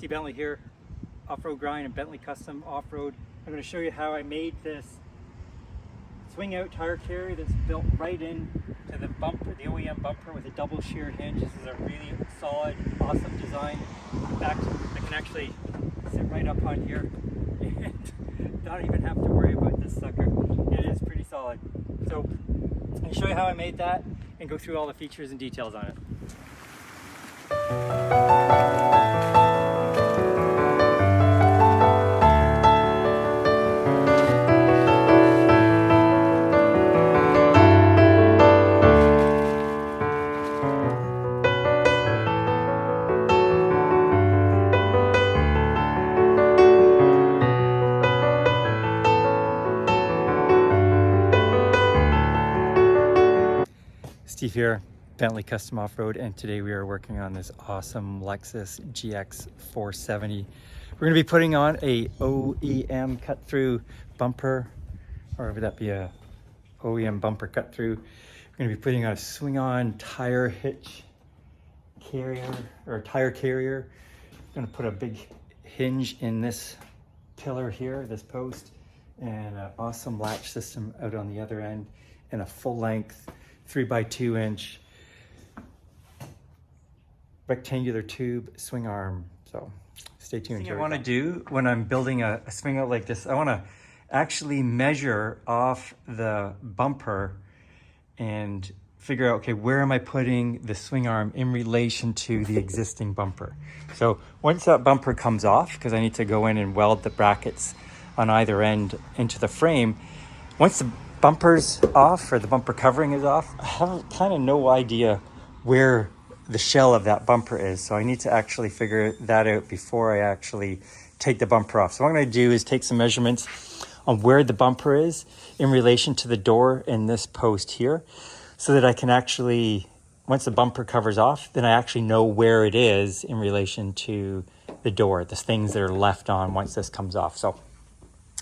Steve Bentley here, Off-Road Grind and Bentley Custom Off-Road. I'm going to show you how I made this SwingOut tire carrier that's built right in to the bumper, the OEM bumper with a double shear hinge. This is a really solid, awesome design. In fact, I can actually sit right up on here and not even have to worry about this sucker. It is pretty solid. So I'm going to show you how I made that and go through all the features and details on it. Steve here, Bentley Custom Off-Road, and today we are working on this awesome Lexus GX470. We're going to be putting on a OEM cut-through bumper, or would that be a OEM bumper cut-through? We're going to be putting on a swing-on tire hitch carrier, or tire carrier. I'm going to put a big hinge in this pillar here, this post, and an awesome latch system out on the other end, and a full-length 3x2 inch rectangular tube swing arm. So stay tuned. The thing I want to do when I'm building a swing out like this, I want to actually measure off the bumper and figure out, okay, where am I putting the swing arm in relation to the existing bumper? So once that bumper comes off, because I need to go in and weld the brackets on either end into the frame, once the bumper's off, or the bumper covering is off, I have kind of no idea where the shell of that bumper is. So I need to actually figure that out before I actually take the bumper off. So what I'm going to do is take some measurements on where the bumper is in relation to the door in this post here, so that I can actually, once the bumper covers off, then I actually know where it is in relation to the door, the things that are left on once this comes off. So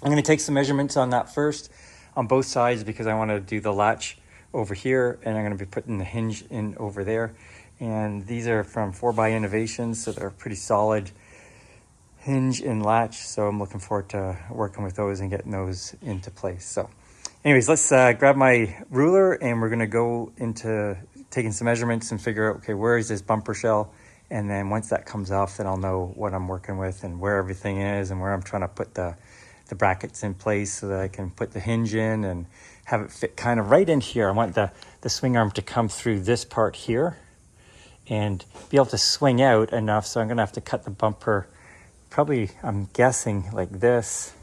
I'm going to take some measurements on that first, on both sides, because I want to do the latch over here, and I'm going to be putting the hinge in over there. And these are from 4x Innovations, so they're pretty solid hinge and latch. So I'm looking forward to working with those and getting those into place. So anyways, let's grab my ruler, and we're going to go into taking some measurements and figure out, okay, where is this bumper shell? And then once that comes off, then I'll know what I'm working with and where everything is and where I'm trying to put the brackets in place so that I can put the hinge in and have it fit kind of right in here. I want the swing arm to come through this part here and be able to swing out enough. So I'm going to have to cut the bumper, probably, I'm guessing, like this,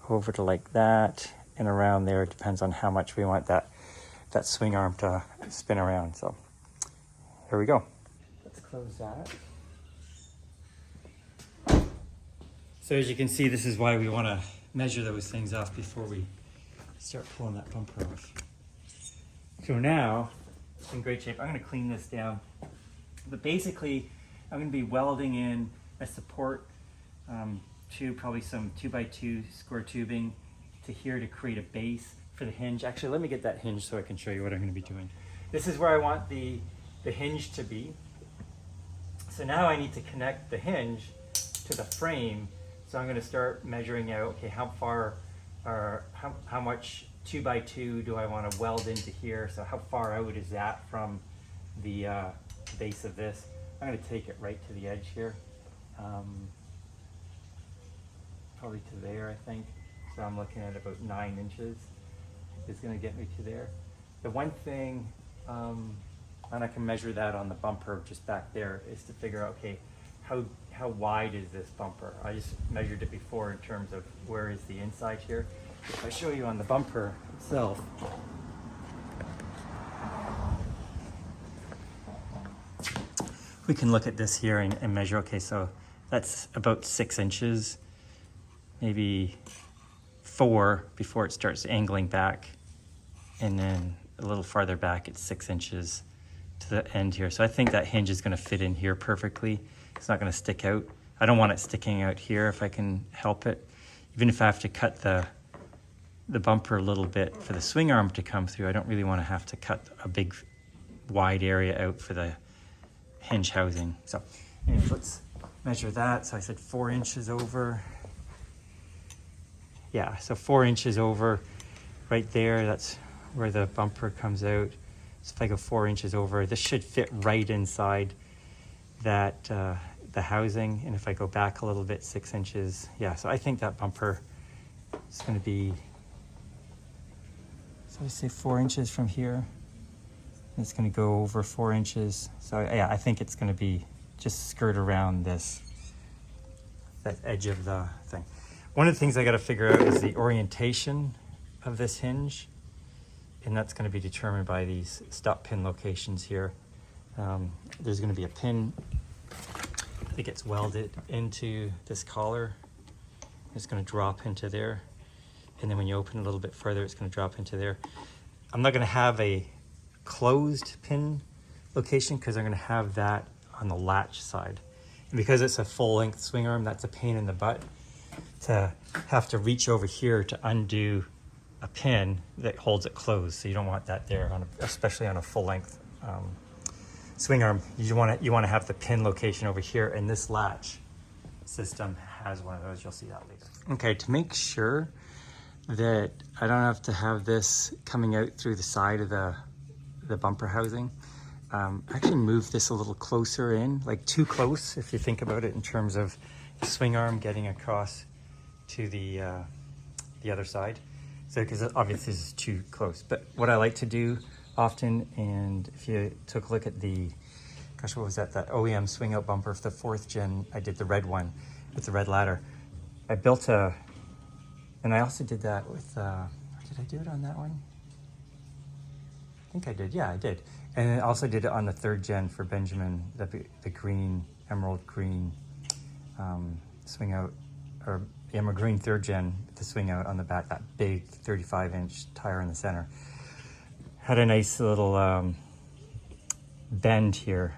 over to like that, and around there. It depends on how much we want that swing arm to spin around. So here we go. Let's close that. So as you can see, this is why we want to measure those things off before we start pulling that bumper off. So now, it's in great shape. I'm going to clean this down. But basically, I'm going to be welding in a support tube, probably some 2x2 square tubing to here to create a base for the hinge. Actually, let me get that hinge so I can show you what I'm going to be doing. This is where I want the hinge to be. So now I need to connect the hinge to the frame. So I'm going to start measuring out, okay, how far, or how much 2x2 do I want to weld into here? So how far out is that from the base of this? I'm going to take it right to the edge here, probably to there, I think. So I'm looking at about 9 inches is going to get me to there. The one thing, and I can measure that on the bumper just back there, is to figure out, okay, how wide is this bumper? I just measured it before in terms of where is the inside here. If I show you on the bumper itself, we can look at this here and measure, okay, so that's about 6 inches, maybe 4 before it starts angling back, and then a little farther back it's 6 inches to the end here. So I think that hinge is going to fit in here perfectly. It's not going to stick out. I don't want it sticking out here if I can help it. Even if I have to cut the bumper a little bit for the swing arm to come through, I don't really want to have to cut a big wide area out for the hinge housing. So anyways, let's measure that. So I said 4 inches over. Yeah, so 4 inches over right there. That's where the bumper comes out. So if I go 4 inches over, this should fit right inside that the housing. And if I go back a little bit, 6 inches. Yeah, so I think that bumper is going to be, so I say 4 inches from here. It's going to go over 4 inches. So yeah, I think it's going to be just skirt around this, that edge of the thing. One of the things I got to figure out is the orientation of this hinge, and that's going to be determined by these stop pin locations here. There's going to be a pin that gets welded into this collar. It's going to drop into there, and then when you open a little bit further, it's going to drop into there. I'm not going to have a closed pin location because I'm going to have that on the latch side. And because it's a full length swing arm, that's a pain in the butt to have to reach over here to undo a pin that holds it closed. So you don't want that there, especially on a full length swing arm. You want to have the pin location over here, and this latch system has one of those. You'll see that later. Okay, to make sure that I don't have to have this coming out through the side of the bumper housing, actually move this a little closer in, like too close if you think about it in terms of the swing arm getting across to the other side. So because obviously this is too close. But what I like to do often, and if you took a look at the, gosh, what was that OEM SwingOut bumper for the 4th gen, I did the red one with the red ladder. I built a, and I also did that with, did I do it on that one? I think I did, yeah, I did. And I also did it on the 3rd gen for Benjamin, the green, emerald green SwingOut, or emerald green 3rd gen, the SwingOut on the back, that big 35-inch tire in the center. Had a nice little bend here,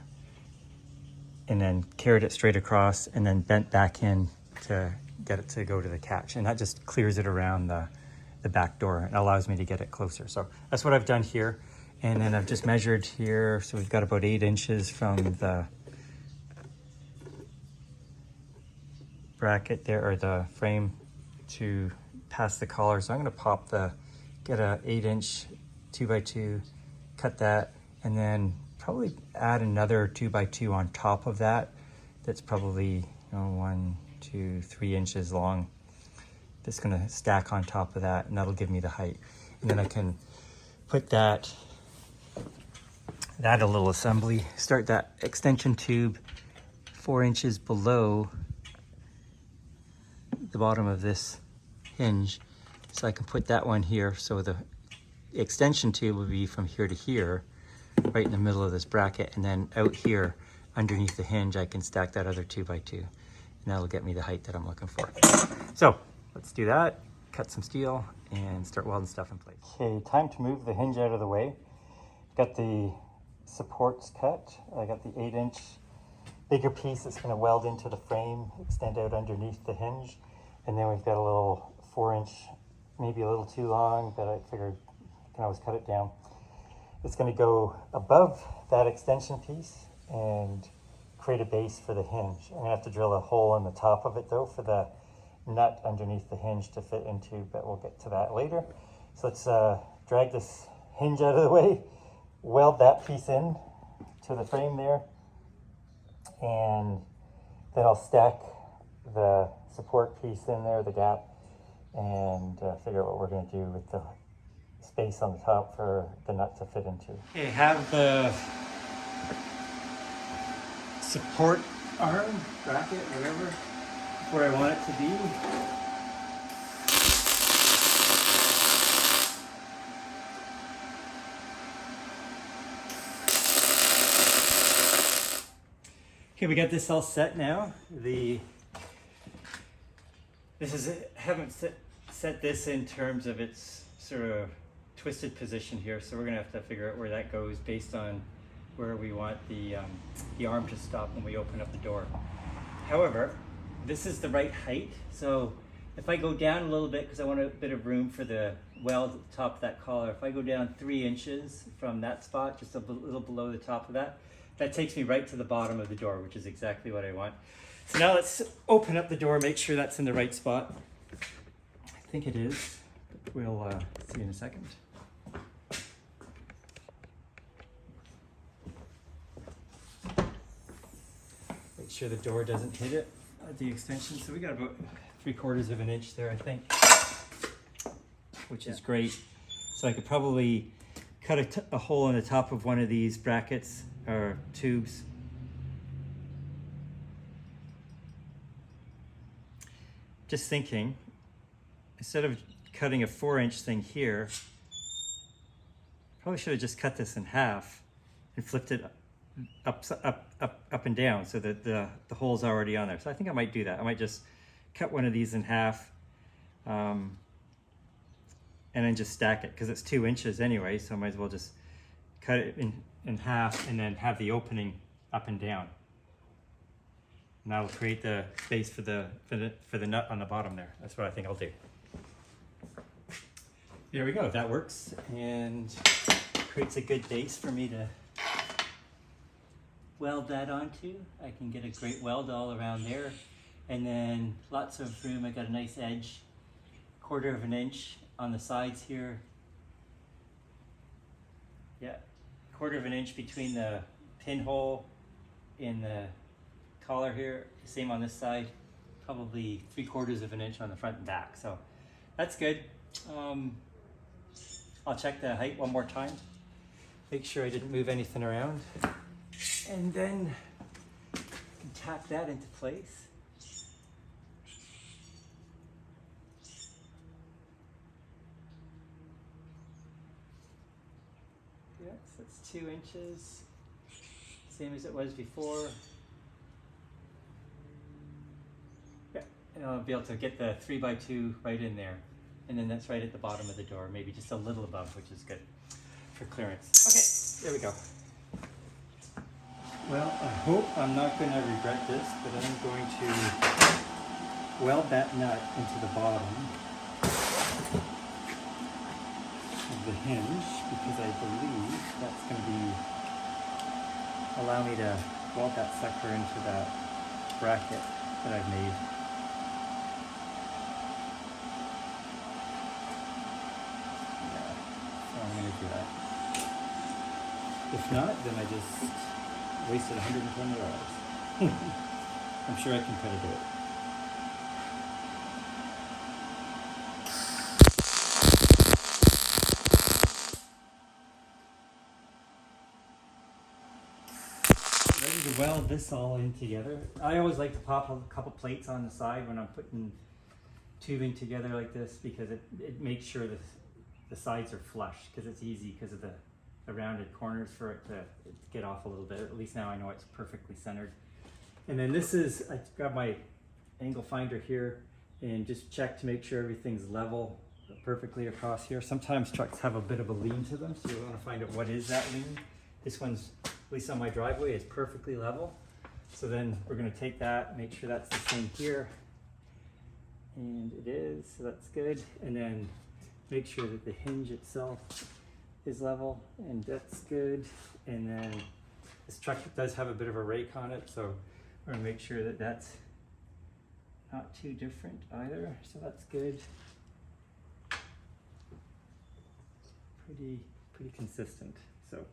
and then carried it straight across, and then bent back in to get it to go to the catch. And that just clears it around the back door and allows me to get it closer. So that's what I've done here. And then I've just measured here. So we've got about 8 inches from the bracket there, or the frame, to past the collar. So I'm going to get a 8-inch 2x2, cut that, and then probably add another 2x2 on top of that. That's probably 1, 2, 3 inches long. That's going to stack on top of that, and that'll give me the height. And then I can put that a little assembly, start that extension tube 4 inches below the bottom of this hinge. So I can put that one here. So the extension tube will be from here to here, right in the middle of this bracket. And then out here underneath the hinge, I can stack that other 2x2. And that'll get me the height that I'm looking for. So let's do that, cut some steel, and start welding stuff in place. Okay, time to move the hinge out of the way. Got the supports cut. I got the 8-inch bigger piece that's going to weld into the frame, extend out underneath the hinge. And then we've got a little 4-inch, maybe a little too long, but I figured I can always cut it down. It's going to go above that extension piece and create a base for the hinge. I'm going to have to drill a hole in the top of it though for the nut underneath the hinge to fit into, but we'll get to that later. So let's drag this hinge out of the way, weld that piece in to the frame there, and then I'll stack the support piece in there, the gap, and figure out what we're going to do with the space on the top for the nut to fit into. Okay, have the support arm, bracket, whatever, where I want it to be. Okay, we got this all set now. Haven't set this in terms of its sort of twisted position here, so we're gonna have to figure out where that goes based on where we want the arm to stop when we open up the door. However, this is the right height, so if I go down a little bit, because I want a bit of room for the weld at the top of that collar, if I go down 3 inches from that spot, just a little below the top of that, that takes me right to the bottom of the door, which is exactly what I want. So now let's open up the door, make sure that's in the right spot. I think it is. We'll see in a second. Make sure the door doesn't hit it at the extension. So we got about 3/4 of an inch there, I think, which is great. So I could probably cut a hole in the top of one of these brackets or tubes. Just thinking, instead of cutting a 4-inch thing here, probably should have just cut this in half and flipped it up and down so that the hole's already on there. So I think I might do that. I might just cut one of these in half and then just stack it because it's 2 inches anyway, so I might as well just cut it in half and then have the opening up and down. And that'll create the space for the nut on the bottom there. That's what I think I'll do. There we go, that works and creates a good base for me to weld that onto. I can get a great weld all around there, and then lots of room. I got a nice edge, 1/4 of an inch on the sides here. Yeah, 1/4 of an inch between the pinhole in the collar here. Same on this side. Probably 3/4 of an inch on the front and back. So that's good. I'll check the height one more time. Make sure I didn't move anything around. And then I can tack that into place. Yeah, so it's 2 inches, same as it was before. Yeah, and I'll be able to get the 3x2 right in there. And then that's right at the bottom of the door, maybe just a little above, which is good for clearance. Okay, there we go. Well, I hope I'm not going to regret this, but I'm going to weld that nut into the bottom of the hinge because I believe that's going to allow me to weld that sucker into that bracket that I've made. Yeah, so I'm going to do that. If not, then I just wasted $120. I'm sure I can cut it out. Ready to weld this all in together. I always like to pop a couple plates on the side when I'm putting tubing together like this because it makes sure the sides are flush because it's easy because of the rounded corners for it to get off a little bit. At least now I know it's perfectly centered. And then this is, I got my angle finder here and just check to make sure everything's level perfectly across here. Sometimes trucks have a bit of a lean to them, so you want to find out what is that lean. This one's, at least on my driveway, is perfectly level. So then we're going to take that, make sure that's the same here. And it is, so that's good. And then make sure that the hinge itself is level, and that's good. And then this truck does have a bit of a rake on it, so we're gonna make sure that that's not too different either, so that's good. Pretty consistent. So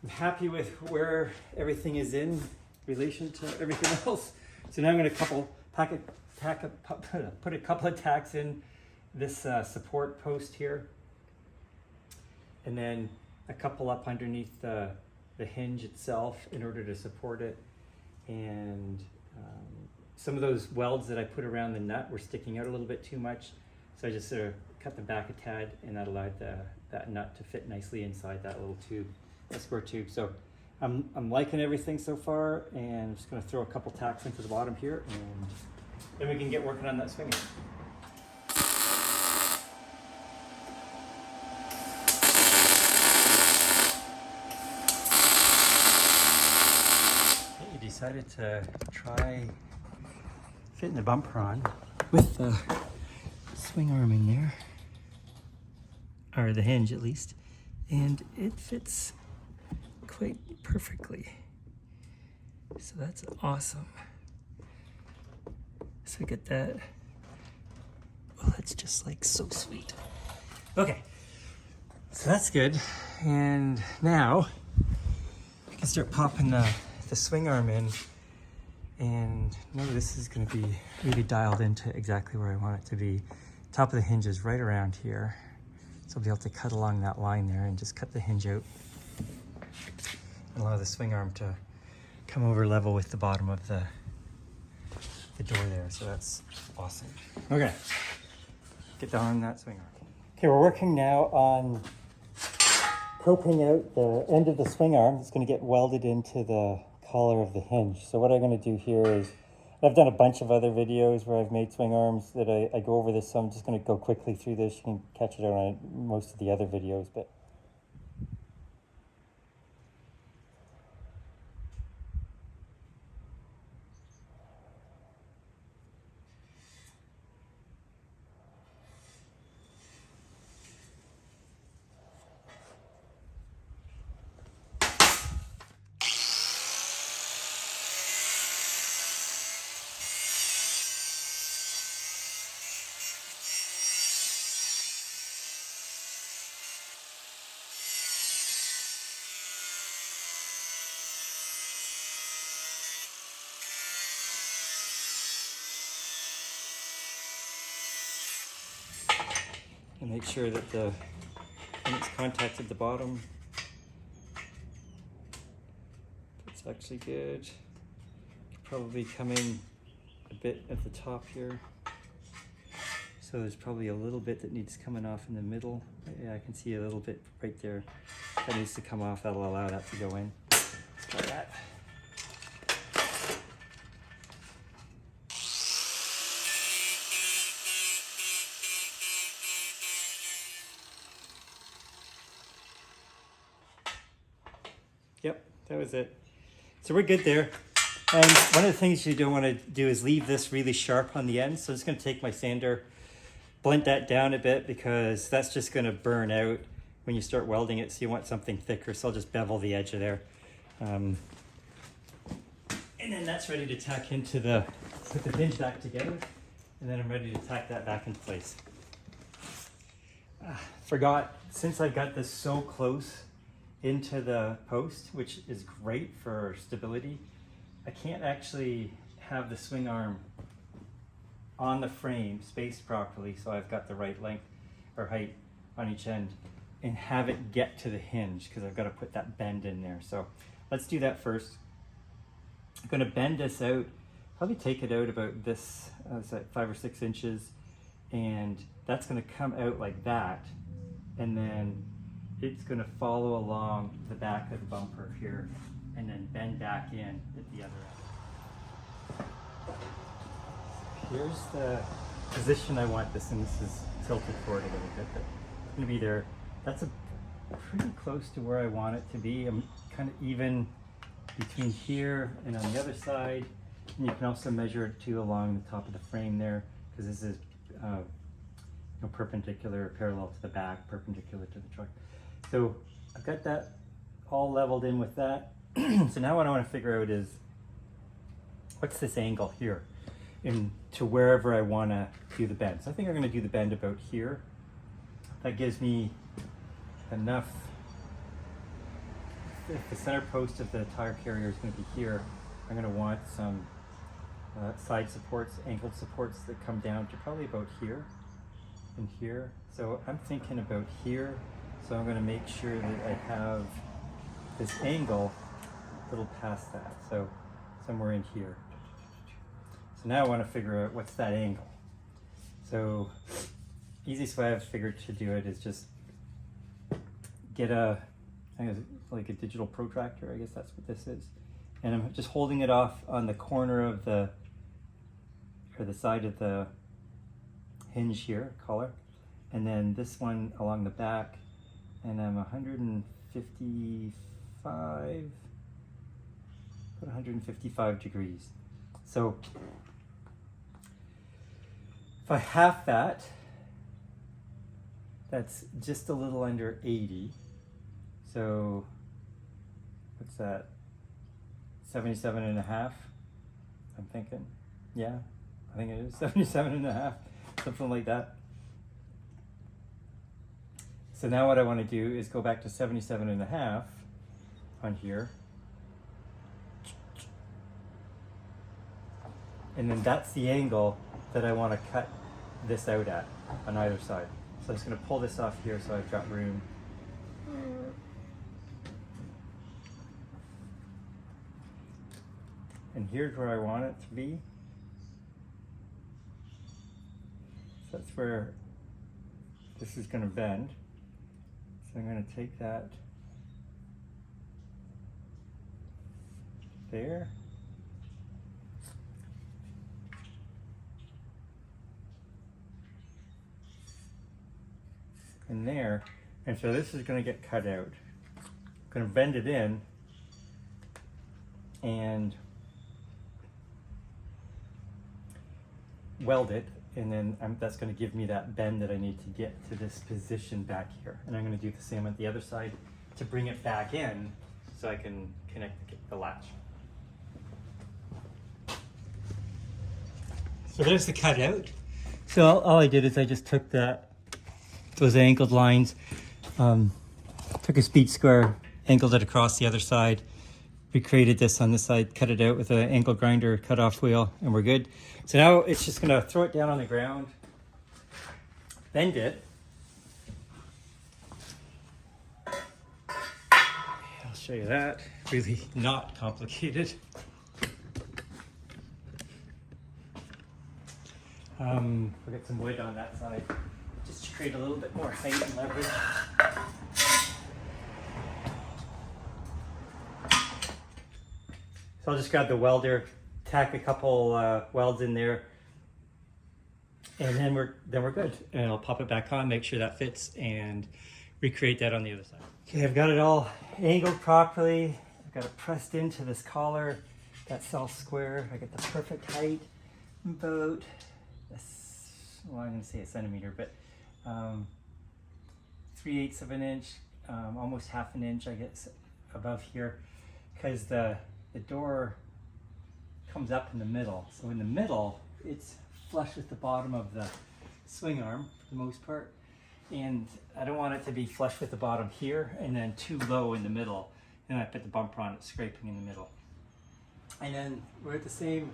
I'm happy with where everything is in relation to everything else. So now I'm gonna put a couple of tacks in this support post here, and then a couple up underneath the hinge itself in order to support it. And some of those welds that I put around the nut were sticking out a little bit too much, so I just sort of cut them back a tad, and that allowed that nut to fit nicely inside that little tube, that square tube. So I'm liking everything so far, and I'm just going to throw a couple tacks into the bottom here, and then we can get working on that swinging. Decided to try fitting the bumper on with the swing arm in there, or the hinge at least, and it fits quite perfectly. So that's awesome. So get that. Well, it's just like so sweet. Okay, so that's good. And now I can start popping the swing arm in. And now this is going to be really dialed into exactly where I want it to be. Top of the hinge is right around here. So I'll be able to cut along that line there and just cut the hinge out. And allow the swing arm to come over level with the bottom of the door there. So that's awesome. Okay, get down that swing arm. Okay, we're working now on coping out the end of the swing arm. It's going to get welded into the collar of the hinge. So what I'm going to do here is, I've done a bunch of other videos where I've made swing arms that I go over this, so I'm just going to go quickly through this. You can catch it on most of the other videos, but and make sure that when it's contacted the bottom, it's actually good. Could probably come in a bit at the top here. So there's probably a little bit that needs coming off in the middle. Yeah, I can see a little bit right there. That needs to come off. That'll allow that to go in. Let's try that. Yep, that was it. So we're good there. And one of the things you don't want to do is leave this really sharp on the end. So I'm just going to take my sander, blend that down a bit, because that's just going to burn out when you start welding it. So you want something thicker. So I'll just bevel the edge of there. And then that's ready to tack into put the hinge back together. And then I'm ready to tack that back into place. Forgot, since I've got this so close into the post, which is great for stability, I can't actually have the swing arm on the frame spaced properly, so I've got the right length or height on each end, and have it get to the hinge, because I've got to put that bend in there. So let's do that first. I'm going to bend this out, probably take it out about this, it's like 5 or 6 inches, and that's going to come out like that, and then it's going to follow along the back of the bumper here and then bend back in at the other end. Here's the position I want this in. This is tilted forward a little bit, but it's going to be there. That's pretty close to where I want it to be. I'm kind of even between here and on the other side. And you can also measure it too along the top of the frame there, because this is perpendicular, parallel to the back, perpendicular to the truck. So I've got that all leveled in with that. So now what I want to figure out is, what's this angle here to wherever I want to do the bend. So I think I'm going to do the bend about here. That gives me enough. If the center post of the tire carrier is going to be here, I'm going to want some side supports, angled supports that come down to probably about here and here. So I'm thinking about here. So I'm going to make sure that I have this angle a little past that. So somewhere in here. So now I want to figure out what's that angle. So easiest way I've figured to do it is just get like a digital protractor. I guess that's what this is. And I'm just holding it off on the corner of the side of the hinge here, collar. And then this one along the back. And I'm 155 degrees. So if I half that, that's just a little under 80. So what's that? 77 and a half, I'm thinking. Yeah, I think it is 77.5, something like that. So now what I want to do is go back to 77.5 on here. And then that's the angle that I want to cut this out at on either side. So I'm just going to pull this off here so I've got room. And here's where I want it to be. So that's where this is going to bend. So I'm going to take that there. And there. And so this is going to get cut out. I'm going to bend it in and weld it, and then that's going to give me that bend that I need to get to this position back here. And I'm going to do the same on the other side to bring it back in so I can connect the latch. So there's the cutout. So all I did is I just took those angled lines, took a speed square, angled it across the other side, recreated this on this side, cut it out with an angle grinder cut-off wheel, and we're good. So now it's just going to throw it down on the ground, bend it. I'll show you that. Really not complicated. We'll get some wood on that side, just to create a little bit more height and leverage. So I'll just grab the welder, tack a couple welds in there, and then we're good. And I'll pop it back on, make sure that fits, and recreate that on the other side. Okay, I've got it all angled properly. I've got it pressed into this collar. That's all square. I get the perfect height, about, well, I'm going to say a centimeter, but 3/8 of an inch, almost half an inch I guess above here, because the door comes up in the middle. So in the middle, it's flush with the bottom of the swing arm for the most part. And I don't want it to be flush with the bottom here and then too low in the middle. And I put the bumper on it, scraping in the middle. And then we're at the same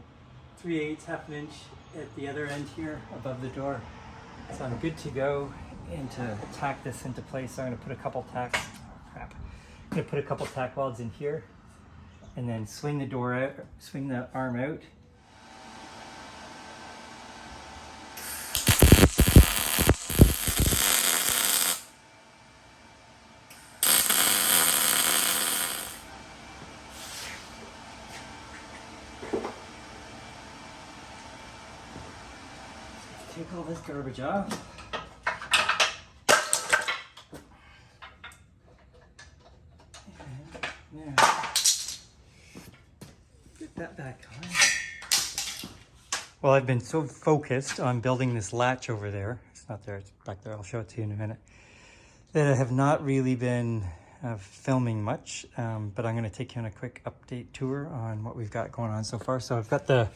3/8, half an inch at the other end here above the door. So I'm good to go. And to tack this into place, I'm going to put a couple tacks. I'm going to put a couple tack welds in here, and then swing the door out, swing the arm out. Take all this garbage off. And now, get that back on. Well, I've been so focused on building this latch over there. It's not there, it's back there. I'll show it to you in a minute. That I have not really been filming much, but I'm going to take you on a quick update tour on what we've got going on so far. So I've got the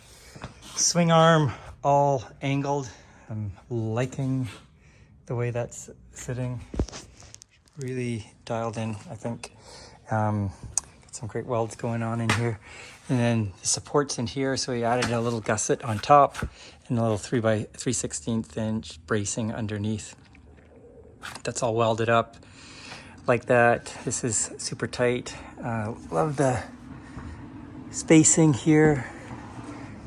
swing arm all angled. I'm liking the way that's sitting. Really dialed in, I think. Got some great welds going on in here. And then the supports in here, so we added a little gusset on top and a little 3/3/16 inch bracing underneath. That's all welded up like that. This is super tight. Love the spacing here.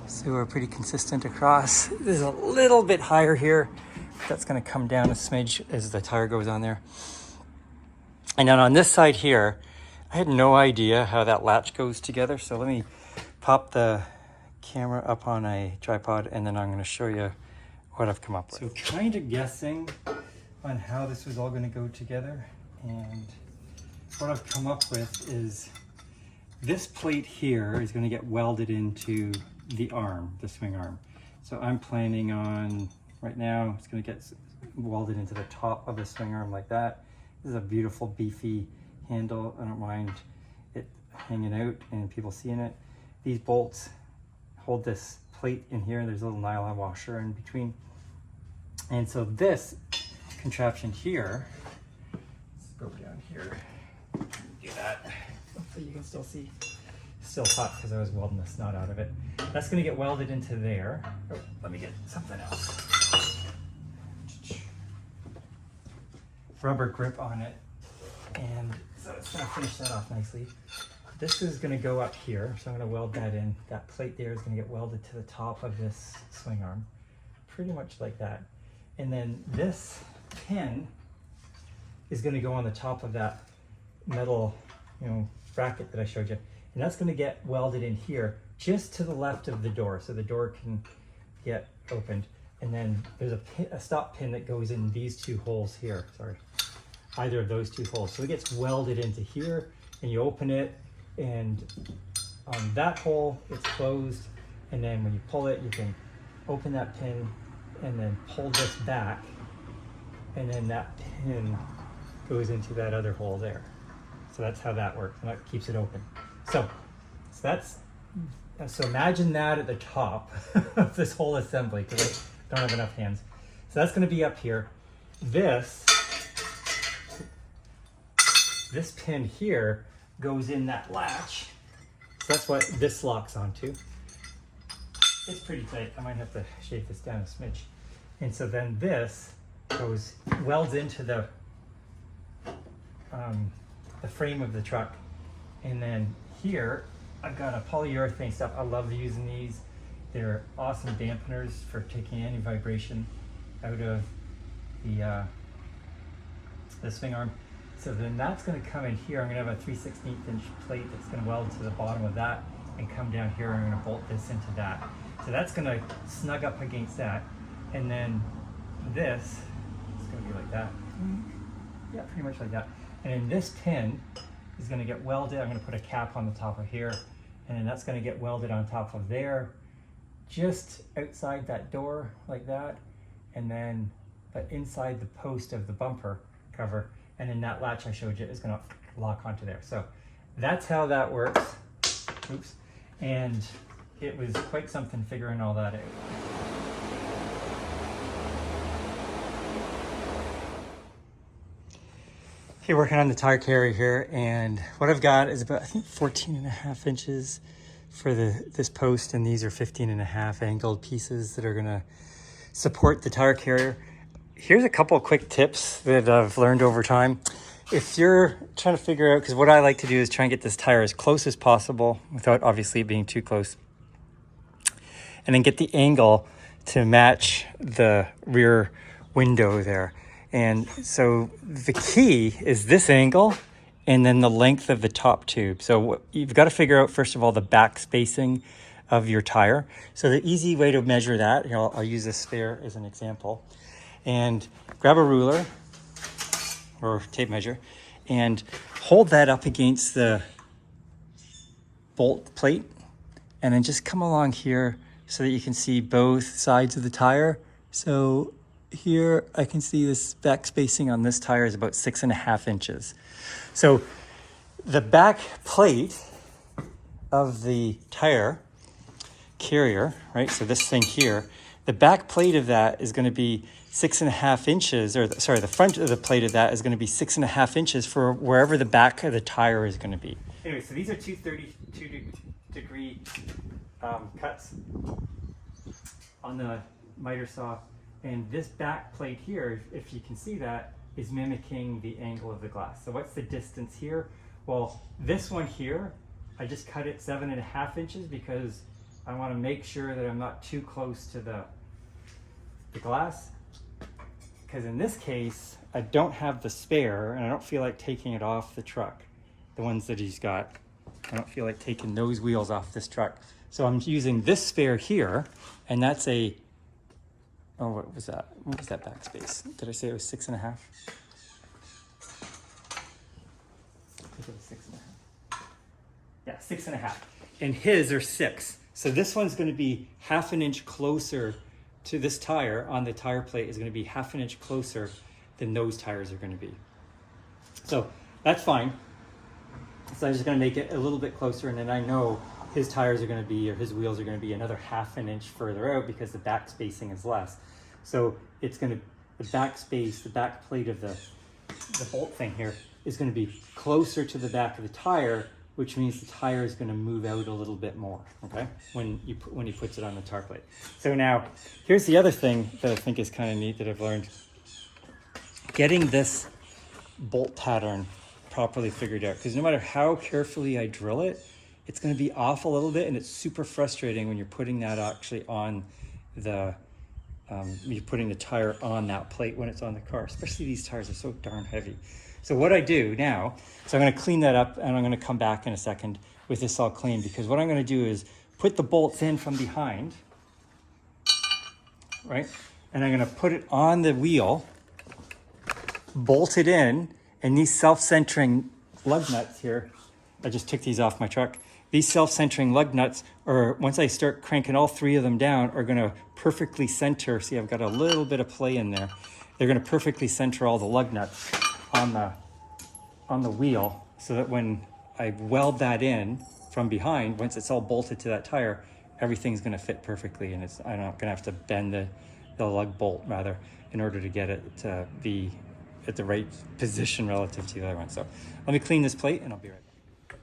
So we're pretty consistent across. This is a little bit higher here. That's going to come down a smidge as the tire goes on there. And then on this side here, I had no idea how that latch goes together. So let me pop the camera up on a tripod, and then I'm going to show you what I've come up with. So kind of guessing on how this was all going to go together. And what I've come up with is this plate here is going to get welded into the arm, the swing arm. So I'm planning on, right now, it's going to get welded into the top of the swing arm like that. This is a beautiful beefy handle. I don't mind it hanging out and people seeing it. These bolts hold this plate in here. There's a little nylon washer in between. And so this contraption here, let's go down here, do that. Hopefully you can still see. Still hot because I was welding the snot out of it. That's going to get welded into there. Oh, let me get something else. Rubber grip on it. And so it's going to finish that off nicely. This is going to go up here, so I'm going to weld that in. That plate there is going to get welded to the top of this swing arm, pretty much like that. And then this pin is going to go on the top of that metal, bracket that I showed you. And that's going to get welded in here, just to the left of the door, so the door can get opened. And then there's a stop pin that goes in these two holes here, sorry. Either of those two holes. So it gets welded into here, and you open it, and on that hole, it's closed. And then when you pull it, you can open that pin and then pull this back. And then that pin goes into that other hole there. So that's how that works, and that keeps it open. So imagine that at the top of this whole assembly, because I don't have enough hands. So that's going to be up here. This pin here goes in that latch. So that's what this locks onto. It's pretty tight. I might have to shave this down a smidge. And so then this welds into the frame of the truck. And then here, I've got a polyurethane stuff. I love using these. They're awesome dampeners for taking any vibration out of the swing arm. So then that's going to come in here. I'm going to have a 3/16 inch plate that's going to weld to the bottom of that and come down here. I'm going to bolt this into that. So that's going to snug up against that. And then this is going to be like that. Yeah, pretty much like that. And then this pin is going to get welded. I'm going to put a cap on the top of here, and then that's going to get welded on top of there, just outside that door like that, and then but inside the post of the bumper cover, and then that latch I showed you is going to lock onto there. So that's how that works. Oops. And it was quite something figuring all that out. Okay, working on the tire carrier here, and what I've got is about, I think, 14.5 inches for this post, and these are 15.5 angled pieces that are gonna support the tire carrier. Here's a couple of quick tips that I've learned over time. If you're trying to figure out, because what I like to do is try and get this tire as close as possible without obviously being too close, and then get the angle to match the rear window there. And so the key is this angle and then the length of the top tube. So you've got to figure out, first of all, the back spacing of your tire. So the easy way to measure that, I'll use this spare as an example, and grab a ruler or tape measure and hold that up against the bolt plate, and then just come along here so that you can see both sides of the tire. So here I can see this back spacing on this tire is about 6.5 inches. So the back plate of the tire carrier, right? So this thing here, the back plate of that is going to be 6.5 inches, or the front of the plate of that is going to be 6.5 inches for wherever the back of the tire is going to be. Anyway, so these are 232-degree cuts on the miter saw. And this back plate here, if you can see that, is mimicking the angle of the glass. So what's the distance here? Well, this one here, I just cut it 7.5 inches because I want to make sure that I'm not too close to the glass. Because in this case, I don't have the spare, and I don't feel like taking it off the truck. The ones that he's got, I don't feel like taking those wheels off this truck. So I'm using this spare here, and that's a, oh, what was that? What was that backspace? Did I say it was 6.5? I think it was 6.5. Yeah, 6.5. And his are 6. So this one's going to be 1/2 inch closer to this tire on the tire plate, is going to be 1/2 inch closer than those tires are going to be. So that's fine. So I'm just going to make it a little bit closer, and then I know his tires are going to be, or his wheels are going to be another ½ an inch further out because the back spacing is less. So it's going to, the back space, the back plate of the bolt thing here is going to be closer to the back of the tire, which means the tire is going to move out a little bit more, okay, when he puts it on the tire plate. So now, here's the other thing that I think is kind of neat that I've learned. Getting this bolt pattern properly figured out, because no matter how carefully I drill it, it's going to be off a little bit, and it's super frustrating when you're putting that actually on the, you're putting the tire on that plate when it's on the car, especially these tires are so darn heavy. So what I do now, so I'm going to clean that up, and I'm going to come back in a second with this all clean, because what I'm going to do is put the bolts in from behind, right? And I'm going to put it on the wheel, bolt it in, and these self-centering lug nuts here, I just took these off my truck. These self-centering lug nuts, or once I start cranking all 3 of them down, are going to perfectly center. See, I've got a little bit of play in there. They're going to perfectly center all the lug nuts on the wheel, so that when I weld that in from behind, once it's all bolted to that tire, everything's going to fit perfectly, and I'm not going to have to bend the lug bolt rather in order to get it to be at the right position relative to the other one. So let me clean this plate and I'll be right back.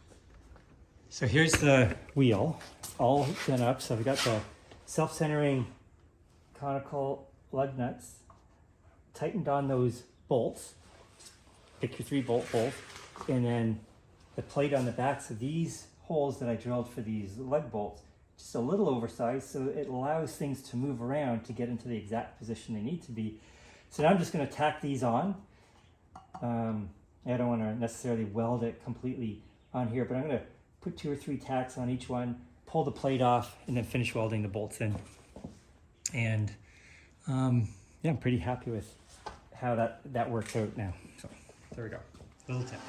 So here's the wheel all done up. So I've got the self-centering conical lug nuts tightened on those bolts. Pick your 3-bolt bolt, and then the plate on the back. So these holes that I drilled for these lug bolts, just a little oversized, so it allows things to move around to get into the exact position they need to be. So now I'm just going to tack these on. I don't want to necessarily weld it completely on here, but I'm going to put 2 or 3 tacks on each one, pull the plate off, and then finish welding the bolts in. And yeah, I'm pretty happy with how that works out now. So there we go, little tip.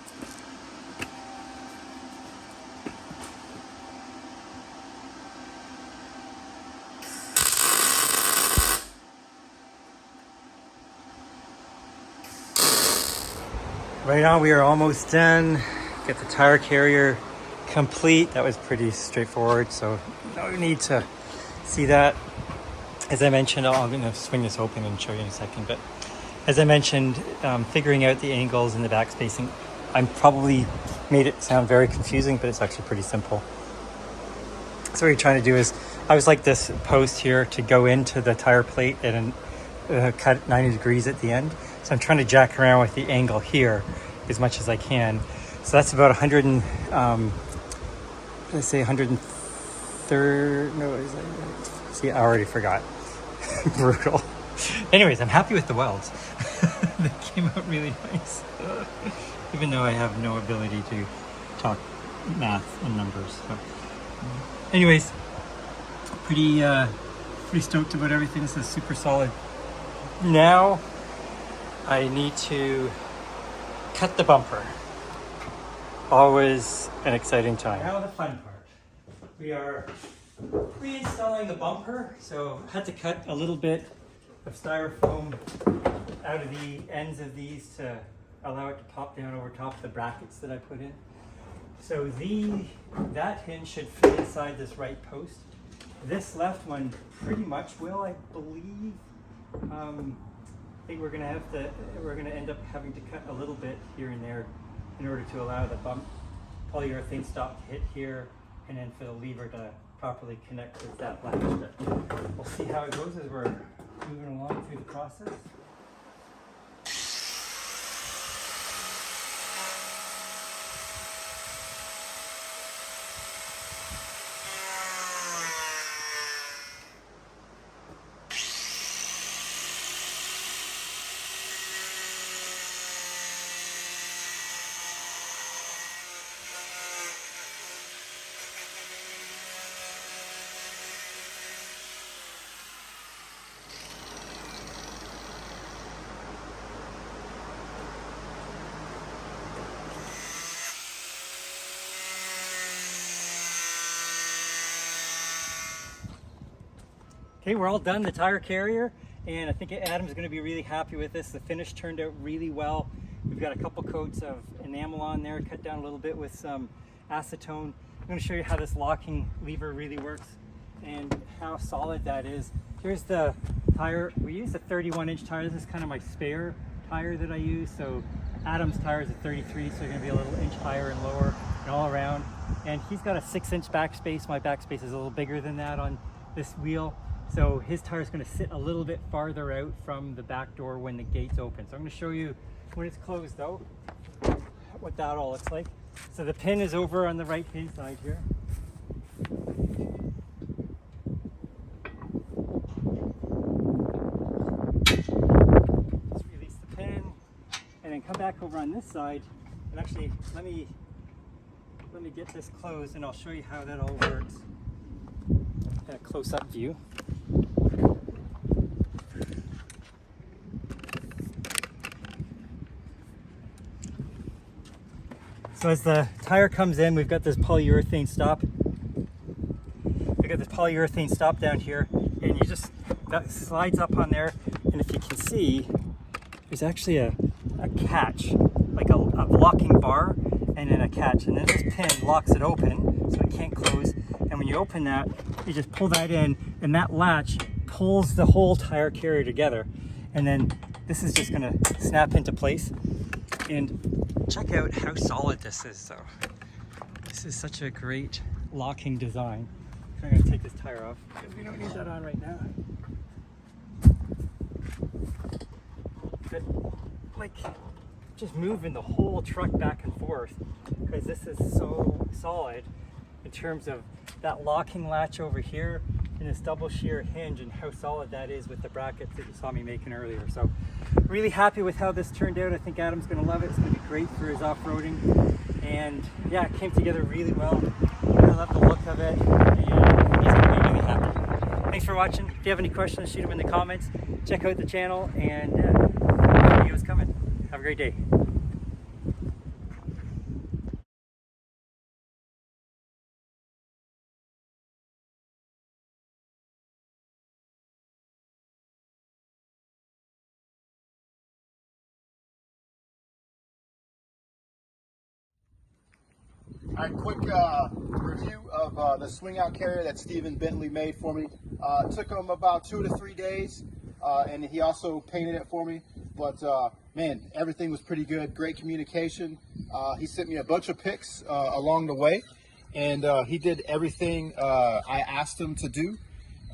Right now we are almost done. Get the tire carrier complete. That was pretty straightforward, so no need to see that. As I mentioned, I'm going to swing this open and show you in a second, but as I mentioned, figuring out the angles and the back spacing, I'm probably made it sound very confusing, but it's actually pretty simple. So what you're trying to do is, I was like this post here to go into the tire plate and cut 90 degrees at the end. So I'm trying to jack around with the angle here as much as I can. So that's about 100 and, let's say 130, no, is that, see, I already forgot. Brutal. Anyways, I'm happy with the welds. They came out really nice. Even though I have no ability to talk math and numbers. So, anyways, pretty stoked about everything. This is super solid. Now I need to cut the bumper. Always an exciting time. Now the fun part. We are reinstalling the bumper. So I had to cut a little bit of styrofoam out of the ends of these to allow it to pop down over top of the brackets that I put in. So that hinge should fit inside this right post. This left one pretty much will, I believe. I think we're gonna end up having to cut a little bit here and there in order to allow the polyurethane stop to hit here, and then for the lever to properly connect with that latch. But we'll see how it goes as we're moving along through the process. Okay, we're all done, the tire carrier, and I think Adam's going to be really happy with this. The finish turned out really well. We've got a couple coats of enamel on there, cut down a little bit with some acetone, going to show you how this locking lever really works and how solid that is. Here's the tire. We use a 31-inch tire. This is kind of my spare tire that I use. So Adam's tire is a 33, so you're going to be a little inch higher and lower and all around. And he's got a 6-inch backspace. My backspace is a little bigger than that on this wheel. So his tire is going to sit a little bit farther out from the back door when the gate's open. So I'm going to show you when it's closed though, what that all looks like. So the pin is over on the right hand side here. Let's release the pin and then come back over on this side. And actually, let me get this closed and I'll show you how that all works. A close-up view. So as the tire comes in, we've got this polyurethane stop. We've got this polyurethane stop down here, and that slides up on there. And if you can see, there's actually a catch, like a locking bar, and then a catch. And then this pin locks it open, so it can't close. And when you open that, you just pull that in, and that latch pulls the whole tire carrier together. And then this is just gonna snap into place. And check out how solid this is though. This is such a great locking design. I'm gonna take this tire off because we don't need that on right now. But like, just moving the whole truck back and forth because this is so solid in terms of that locking latch over here and this double shear hinge and how solid that is with the brackets that you saw me making earlier. So really happy with how this turned out. I think Adam's gonna love it. It's gonna be great for his off-roading. And yeah, it came together really well. I love the look of it and he's gonna be really happy. Thanks for watching. If you have any questions, shoot them in the comments. Check out the channel and videos coming. Have a great day. All right, quick review of the SwingOut carrier that Stephen Bentley made for me. It took him about 2 to 3 days, and he also painted it for me. But man, everything was pretty good. Great communication. He sent me a bunch of pics along the way, and he did everything I asked him to do.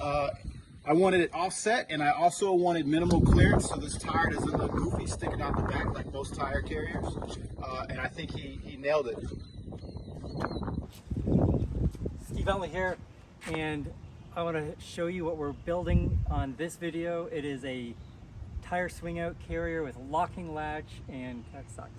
I wanted it offset, and I also wanted minimal clearance, so this tire doesn't look goofy sticking out the back like most tire carriers. And I think he nailed it. Steve Bentley here, and I want to show you what we're building on this video. It is a tire swing out carrier with locking latch, and that sucks.